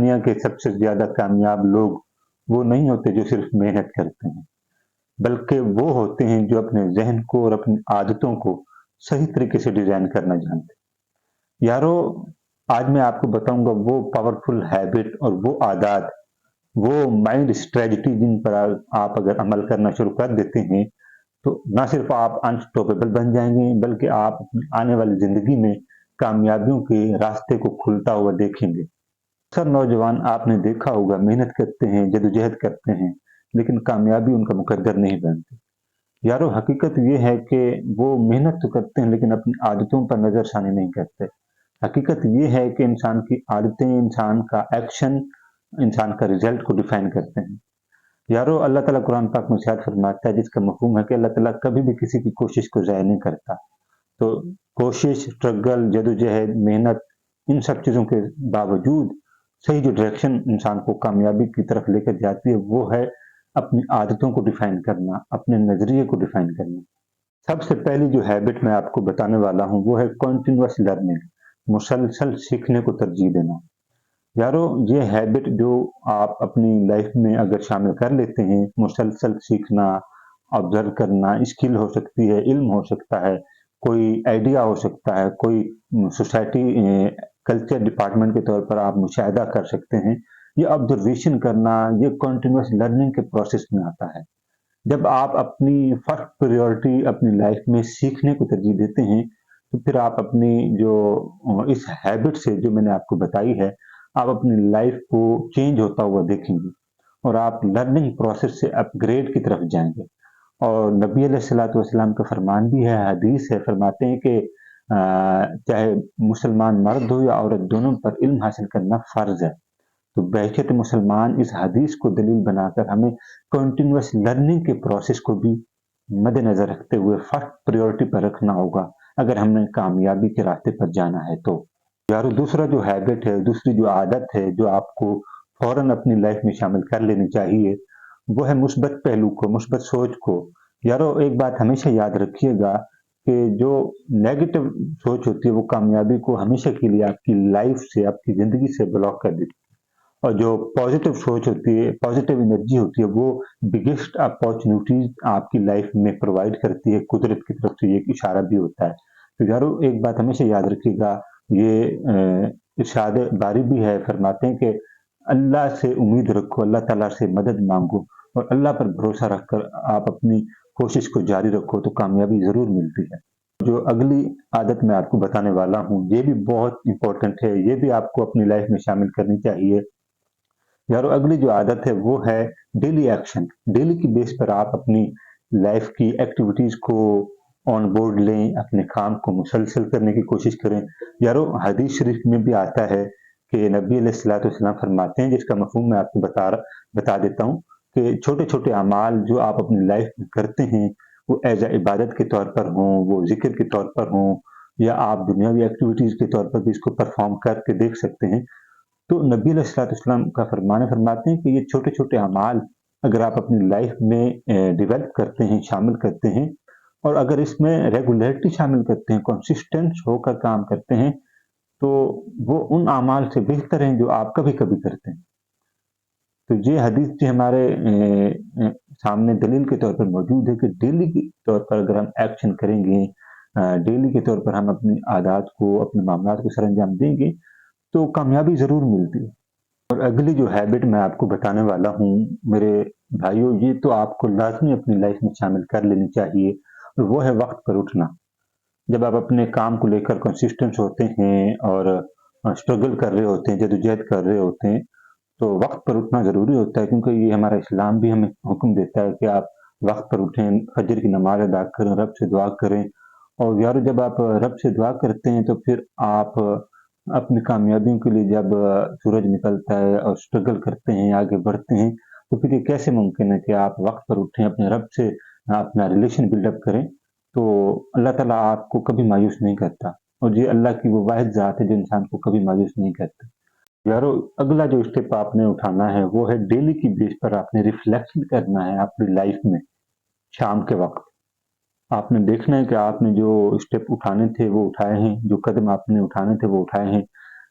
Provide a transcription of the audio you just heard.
دنیا کے سب سے زیادہ کامیاب لوگ وہ نہیں ہوتے جو صرف محنت کرتے ہیں، بلکہ وہ ہوتے ہیں جو اپنے ذہن کو اور اپنی عادتوں کو صحیح طریقے سے ڈیزائن کرنا جانتے ہیں۔ یارو، آج میں آپ کو بتاؤں گا وہ پاورفل ہیبٹ اور وہ عادات، وہ مائنڈ اسٹریٹجی جن پر آپ اگر عمل کرنا شروع کر دیتے ہیں تو نہ صرف آپ انسٹاپیبل بن جائیں گے، بلکہ آپ اپنی آنے والی زندگی میں کامیابیوں کے راستے کو کھلتا ہوا دیکھیں گے۔ اکثر نوجوان آپ نے دیکھا ہوگا محنت کرتے ہیں، جدوجہد کرتے ہیں، لیکن کامیابی ان کا مقدر نہیں بنتی۔ یارو، حقیقت یہ ہے کہ وہ محنت تو کرتے ہیں لیکن اپنی عادتوں پر نظر ثانی نہیں کرتے۔ حقیقت یہ ہے کہ انسان کی عادتیں، انسان کا ایکشن، انسان کا رزلٹ کو ڈیفائن کرتے ہیں۔ یارو، اللہ تعالیٰ قرآن پاک میں ارشاد فرماتا ہے، جس کا مفہوم ہے کہ اللہ تعالیٰ کبھی بھی کسی کی کوشش کو ضائع نہیں کرتا۔ تو کوشش، اسٹرگل، جدوجہد، محنت، ان سب چیزوں کے باوجود صحیح جو ڈائریکشن انسان کو کامیابی کی طرف لے کر جاتی ہے وہ ہے اپنی عادتوں کو ڈیفائن کرنا، اپنے نظریے کو ڈیفائن کرنا۔ سب سے پہلی جو ہیبٹ میں آپ کو بتانے والا ہوں وہ ہے کنٹینیوس لرننگ، مسلسل سیکھنے کو ترجیح دینا۔ یارو، یہ ہیبٹ جو آپ اپنی لائف میں اگر شامل کر لیتے ہیں، مسلسل سیکھنا، آبزرو کرنا، اسکل ہو سکتی ہے، علم ہو سکتا ہے، کوئی آئیڈیا ہو سکتا ہے، کوئی سوسائٹی کلچر ڈپارٹمنٹ کے طور پر آپ مشاہدہ کر سکتے ہیں، یہ آبزرویشن کرنا، یہ کنٹینیوس لرننگ کے پروسیس میں آتا ہے۔ جب آپ اپنی فرسٹ پریورٹی اپنی لائف میں سیکھنے کو ترجیح دیتے ہیں تو پھر آپ اپنی جو اس ہیبٹ سے جو میں نے آپ کو بتائی ہے، آپ اپنی لائف کو چینج ہوتا ہوا دیکھیں گے اور آپ لرننگ پروسیس سے اپ گریڈ کی طرف جائیں گے۔ اور نبی علیہ الصلوۃ والسلام کا فرمان بھی ہے، حدیث ہے، فرماتے ہیں کہ چاہے مسلمان مرد ہو یا عورت، دونوں پر علم حاصل کرنا فرض ہے۔ تو بحیثیت مسلمان اس حدیث کو دلیل بنا کر ہمیں کنٹینیوس لرننگ کے پروسیس کو بھی مد نظر رکھتے ہوئے فرسٹ پریورٹی پر رکھنا ہوگا اگر ہم نے کامیابی کے راستے پر جانا ہے تو۔ یارو، دوسرا جو ہیبٹ ہے، دوسری جو عادت ہے جو آپ کو فوراً اپنی لائف میں شامل کر لینی چاہیے، وہ ہے مثبت پہلو کو، مثبت سوچ کو۔ یارو، ایک بات ہمیشہ یاد رکھیے گا کہ جو نیگیٹو سوچ ہوتی ہے وہ کامیابی کو ہمیشہ کے لیے آپ کی لائف سے، آپ کی زندگی سے بلاک کر دیتی ہے، اور جو پازیٹیو سوچ ہوتی ہے، پازیٹیو انرجی ہوتی ہے، وہ بگیسٹ اپارچونیٹیز آپ کی لائف میں پرووائڈ کرتی ہے۔ قدرت کی طرف سے ایک اشارہ بھی ہوتا ہے۔ تو یارو، ایک بات ہمیشہ یاد رکھیے گا، یہ ارشاد باری بھی ہے، فرماتے ہیں کہ اللہ سے امید رکھو، اللہ تعالیٰ سے مدد مانگو اور اللہ پر بھروسہ رکھ کر آپ اپنی کوشش کو جاری رکھو تو کامیابی ضرور ملتی ہے۔ جو اگلی عادت میں آپ کو بتانے والا ہوں یہ بھی بہت امپورٹنٹ ہے، یہ بھی آپ کو اپنی لائف میں شامل کرنی چاہیے۔ یارو، اگلی جو عادت ہے وہ ہے ڈیلی ایکشن۔ ڈیلی کی بیس پر آپ اپنی لائف کی ایکٹیویٹیز کو آن بورڈ لیں، اپنے کام کو مسلسل کرنے کی کوشش کریں۔ یارو، حدیث شریف میں بھی آتا ہے کہ نبی علیہ الصلوۃ والسلام فرماتے ہیں، جس کا مفہوم میں آپ کو بتا دیتا ہوں، کہ چھوٹے چھوٹے اعمال جو آپ اپنی لائف میں کرتے ہیں وہ ایز اے عبادت کے طور پر ہوں، وہ ذکر کے طور پر ہوں، یا آپ دنیاوی ایکٹیویٹیز کے طور پر بھی اس کو پرفارم کر کے دیکھ سکتے ہیں۔ تو نبی علیہ الصلوۃ والسلام کا فرماتے ہیں کہ یہ چھوٹے چھوٹے اعمال اگر آپ اپنی لائف میں ڈیولپ کرتے ہیں، شامل کرتے ہیں، اور اگر اس میں ریگولیرٹی شامل کرتے ہیں، کنسسٹنٹ ہو کر کام کرتے ہیں، تو وہ ان اعمال سے بہتر ہیں جو آپ کبھی کبھی کرتے ہیں۔ تو یہ حدیث جو ہمارے سامنے دلیل کے طور پر موجود ہے کہ ڈیلی کے طور پر اگر ہم ایکشن کریں گے، ڈیلی کے طور پر ہم اپنی عادات کو، اپنے معاملات کو سر انجام دیں گے تو کامیابی ضرور ملتی ہے۔ اور اگلی جو ہیبٹ میں آپ کو بتانے والا ہوں میرے بھائیوں، یہ تو آپ کو لازمی اپنی لائف میں شامل کر لینی چاہیے، اور وہ ہے وقت پر اٹھنا۔ جب آپ اپنے کام کو لے کر کنسسٹنٹ ہوتے ہیں اور اسٹرگل کر رہے ہوتے ہیں، جدوجہد کر رہے ہوتے ہیں، تو وقت پر اٹھنا ضروری ہوتا ہے، کیونکہ یہ ہمارا اسلام بھی ہمیں حکم دیتا ہے کہ آپ وقت پر اٹھیں، فجر کی نماز ادا کریں، رب سے دعا کریں۔ اور یار، جب آپ رب سے دعا کرتے ہیں تو پھر آپ اپنی کامیابیوں کے لیے جب سورج نکلتا ہے اور اسٹرگل کرتے ہیں، آگے بڑھتے ہیں، تو پھر یہ کیسے ممکن ہے کہ آپ وقت پر اٹھیں، اپنے رب سے اپنا ریلیشن بلڈ اپ کریں؟ تو اللہ تعالیٰ آپ کو کبھی مایوس نہیں کرتا، اور یہ اللہ کی وہ واحد ذات ہے جو انسان کو کبھی مایوس نہیں کرتا۔ یارو، اگلا جو اسٹیپ آپ نے اٹھانا ہے وہ ہے ڈیلی کی بیس پر آپ نے ریفلیکشن کرنا ہے اپنی لائف میں۔ شام کے وقت آپ نے دیکھنا ہے کہ آپ نے جو اسٹیپ اٹھانے تھے وہ اٹھائے ہیں، جو قدم آپ نے اٹھانے تھے وہ اٹھائے ہیں۔